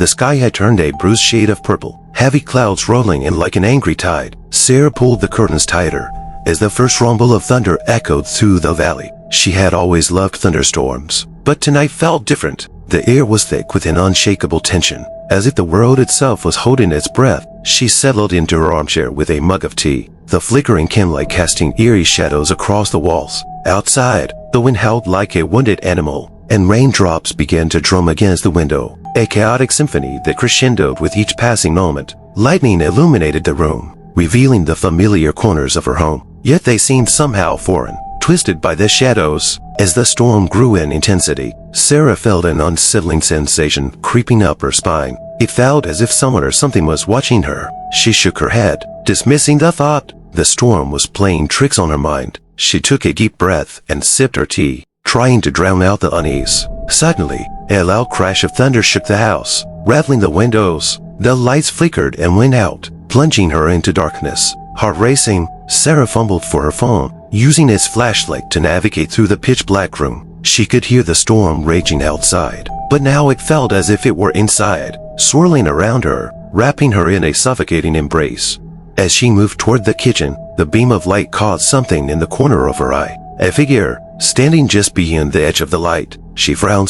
The sky had turned a bruised shade of purple, heavy clouds rolling in like an angry tide. Sarah pulled the curtains tighter as the first rumble of thunder echoed through the valley. She had always loved thunderstorms, but tonight felt different. The air was thick with an unshakable tension, as if the world itself was holding its breath. She settled into her armchair with a mug of tea, the flickering candlelight casting eerie shadows across the walls. Outside, the wind howled like a wounded animal, and raindrops began to drum against the window, a chaotic symphony that crescendoed with each passing moment. Lightning illuminated the room, revealing the familiar corners of her home, yet they seemed somehow foreign, twisted by the shadows. As the storm grew in intensity, Sarah felt an unsettling sensation creeping up her spine. It felt as if someone or something was watching her. She shook her head, dismissing the thought. The storm was playing tricks on her mind. She took a deep breath and sipped her tea, trying to drown out the unease. Suddenly, a loud crash of thunder shook the house, rattling the windows. The lights flickered and went out, plunging her into darkness. Heart racing, Sarah fumbled for her phone, using its flashlight to navigate through the pitch-black room. She could hear the storm raging outside, but now it felt as if it were inside, swirling around her, wrapping her in a suffocating embrace. As she moved toward the kitchen, the beam of light caught something in the corner of her eye. A figure, standing just beyond the edge of the light. She frowned,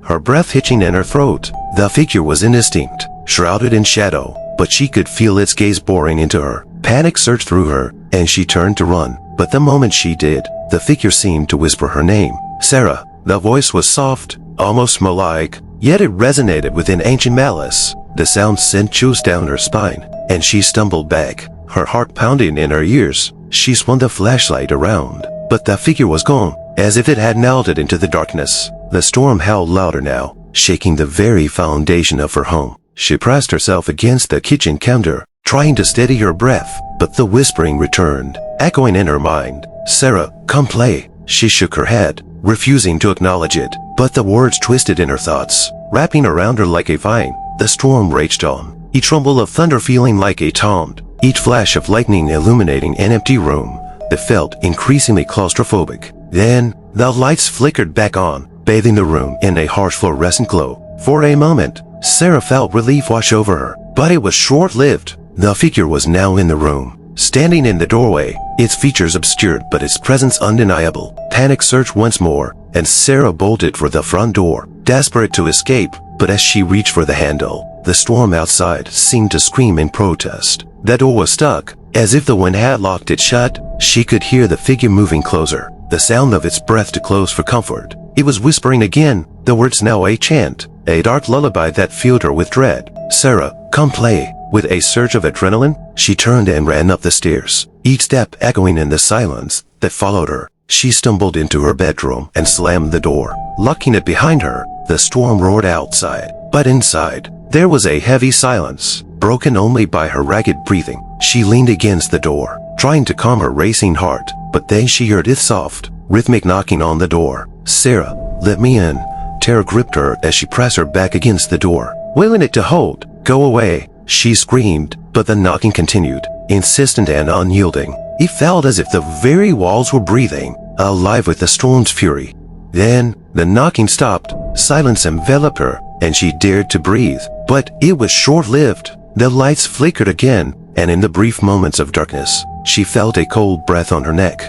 her breath hitching in her throat. The figure was indistinct, shrouded in shadow, but she could feel its gaze boring into her. Panic surged through her, and she turned to run. But the moment she did, the figure seemed to whisper her name. Sarah. The voice was soft, almost melodic, yet it resonated with an ancient malice. The sound sent chills down her spine, and she stumbled back, her heart pounding in her ears. She swung the flashlight around, but the figure was gone, as if it had melted into the darkness. The storm howled louder now, shaking the very foundation of her home. She pressed herself against the kitchen counter, trying to steady her breath, but the whispering returned, echoing in her mind. Sarah, come play. She shook her head, refusing to acknowledge it, but the words twisted in her thoughts, wrapping around her like a vine. The storm raged on, each rumble of thunder feeling like a taunt, each flash of lightning illuminating an empty room that felt increasingly claustrophobic. Then, the lights flickered back on, bathing the room in a harsh fluorescent glow. For a moment, Sarah felt relief wash over her, but it was short-lived. The figure was now in the room, standing in the doorway, its features obscured but its presence undeniable. Panic surged once more, and Sarah bolted for the front door, desperate to escape. But as she reached for the handle, the storm outside seemed to scream in protest. The door was stuck, as if the wind had locked it shut. She could hear the figure moving closer, the sound of its breath too close for comfort. It was whispering again, the words now a chant, a dark lullaby that filled her with dread. Sarah, come play. With a surge of adrenaline, she turned and ran up the stairs, each step echoing in the silence that followed her. She stumbled into her bedroom and slammed the door, locking it behind her. The storm roared outside, but inside, there was a heavy silence, broken only by her ragged breathing. She leaned against the door, trying to calm her racing heart, but then she heard its soft, rhythmic knocking on the door. Sarah, let me in. Terror gripped her as she pressed her back against the door, willing it to hold. Go away, she screamed, but the knocking continued, insistent and unyielding. It felt as if the very walls were breathing, alive with the storm's fury. Then, the knocking stopped, silence enveloped her, and she dared to breathe. But it was short-lived. The lights flickered again, and in the brief moments of darkness, she felt a cold breath on her neck.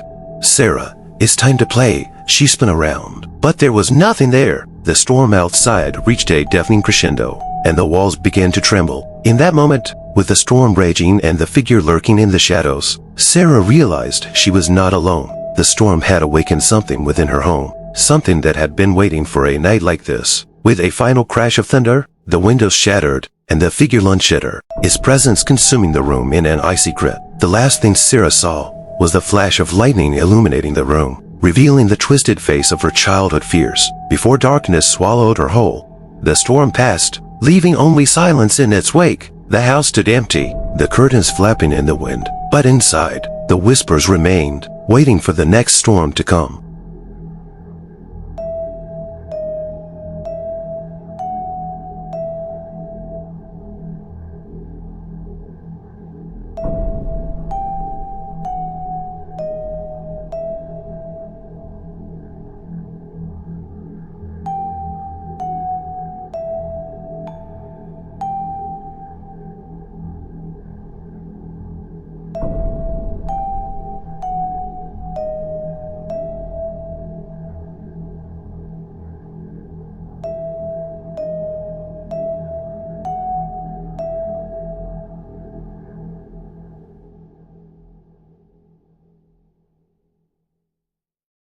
Sarah, it's time to play. She spun around, but there was nothing there. The storm outside reached a deafening crescendo, and the walls began to tremble. In that moment, with the storm raging and the figure lurking in the shadows, Sarah realized she was not alone. The storm had awakened something within her home, something that had been waiting for a night like this. With a final crash of thunder, the windows shattered, and the figure lunged at her, its presence consuming the room in an icy grip. The last thing Sarah saw was the flash of lightning illuminating the room, revealing the twisted face of her childhood fears. Before darkness swallowed her whole, the storm passed, leaving only silence in its wake. The house stood empty, the curtains flapping in the wind, but inside, the whispers remained, waiting for the next storm to come.